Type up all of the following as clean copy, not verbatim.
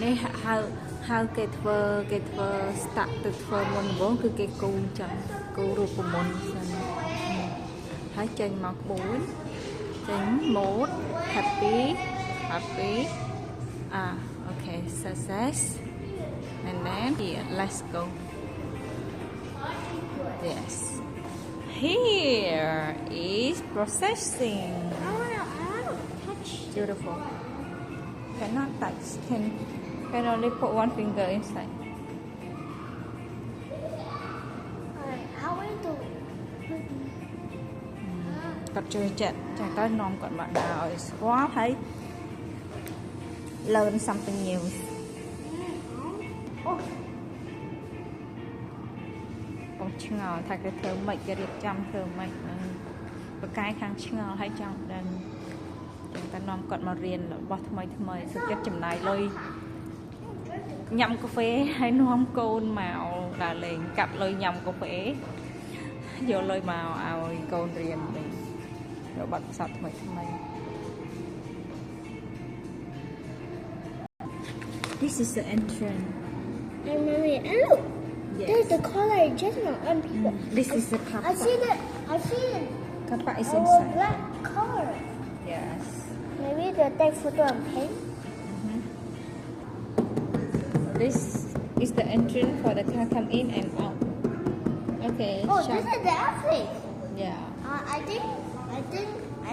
នេះhowគេធ្វើ start ទៅធ្វើមុនដំបូងគឺគេគូរចឹងគូររូបមន្តសិនហើយចេញមកក្បួនចេញ mode happy okay success and then here let's go yes here is processing beautiful cannot touch can only put one finger insideគាត់ជួយចិត្តចាទៅនាំគាត់មកដើរឲ្យស្គាល់ហើយ learn something new បងឆ្ងល់ថាគេធ្វើម៉េចគេរៀបចំធ្វើម៉េចបកកាយខាងឆ្ងល់ហើយចង់ដឹងចឹងតែនាំគាត់មករៀនរបស់ថ្មីសុខចិត្តចំណាយលុយញ៉ាំកាហ្វេហើយនាំកូនមកដើរលេងកាប់លុយញ៉ាំកាហ្វេយកលុយមកឲ្យកូនរៀនវិញរបាត់ផ្សោតថ្មីThis is the entrance. And mommy, look. Yes. There's the color just not on people. This is the kappa. I see the kappa is inside. Black color. Yes. Maybe they'll take photo and paint. This is the entrance for the car come in and out. Okay. Oh, this is the outfit. Yeah. I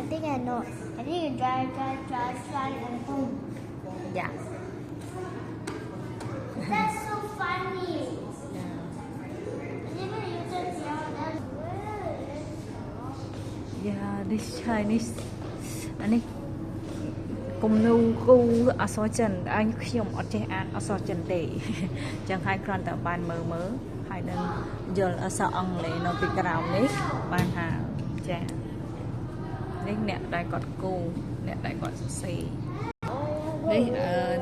think I know. I think you drive and home. Yeah. That's so funny. Yeah. Yeah, this Chinese. អានេះគំនូគូអក្សរចិនអញខ្ញុំអត់ចេះអានអក្សរចិនទេចឹងហើយគ្រាន់តែបានមើលហើយនឹងយល់អក្សរអង់គ្លេសនៅពីក្រោមនេះបានថាចានេះអ្នកដែលគាត់គូអ្នកដែលគាត់សរសេរនេះ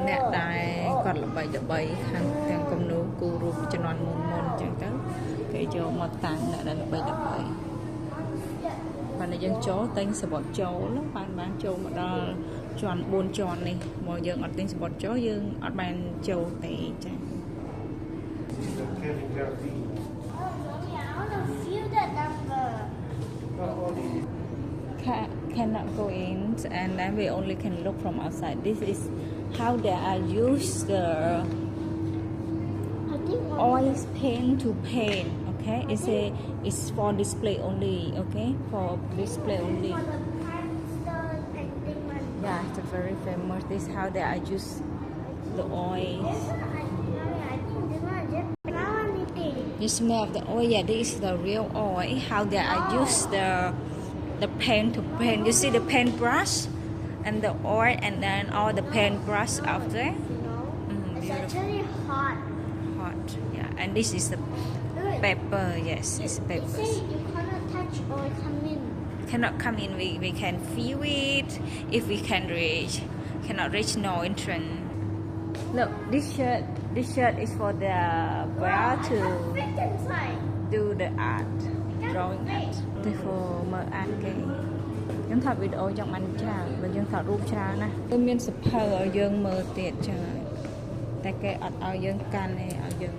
អ្នកដែលគាត់ល្បីខាងទាំងគំនូគូរូបជំនាន់មុនចឹងទៅគេយកមកតាំងអ្នកដែលល្បីបានយើងចូលតែងសបត់ចូលបានចូលមកដល់ជាន់4ជាន់នេះមកយើងអត់ទិញសបត់ចូលយើងអត់បានចូលទេចា cannot go in and then we only can look from outside. This is how they are use the oil paint to paint. Okay, it's for display only. Okay, for display only. Yeah, it's very famous. This is how they are use the oil. You smell the oil. Yeah, this is the real oil. How they are use the paint to paint. You see the paintbrush and the oil, and then all the paintbrush out there. It's actually hot. Hot. Yeah, and this is the paper. Yes, it's paper. You say you cannot touch or come in. Cannot come in. We can feel it if we can reach. Cannot reach no entrance. Look, this shirt is for the wear to do the art, drawing art. For មើលអាតគេខ្ញុំថតវីដេអូយ៉ាងបានច្រើនបើយើងថតរូបច្រើនណាគឺមានសភៅឲ្យយើងមើលទៀតចឹងតែគេអត់ឲ្យយើងកាន់ទេឲ្យយើង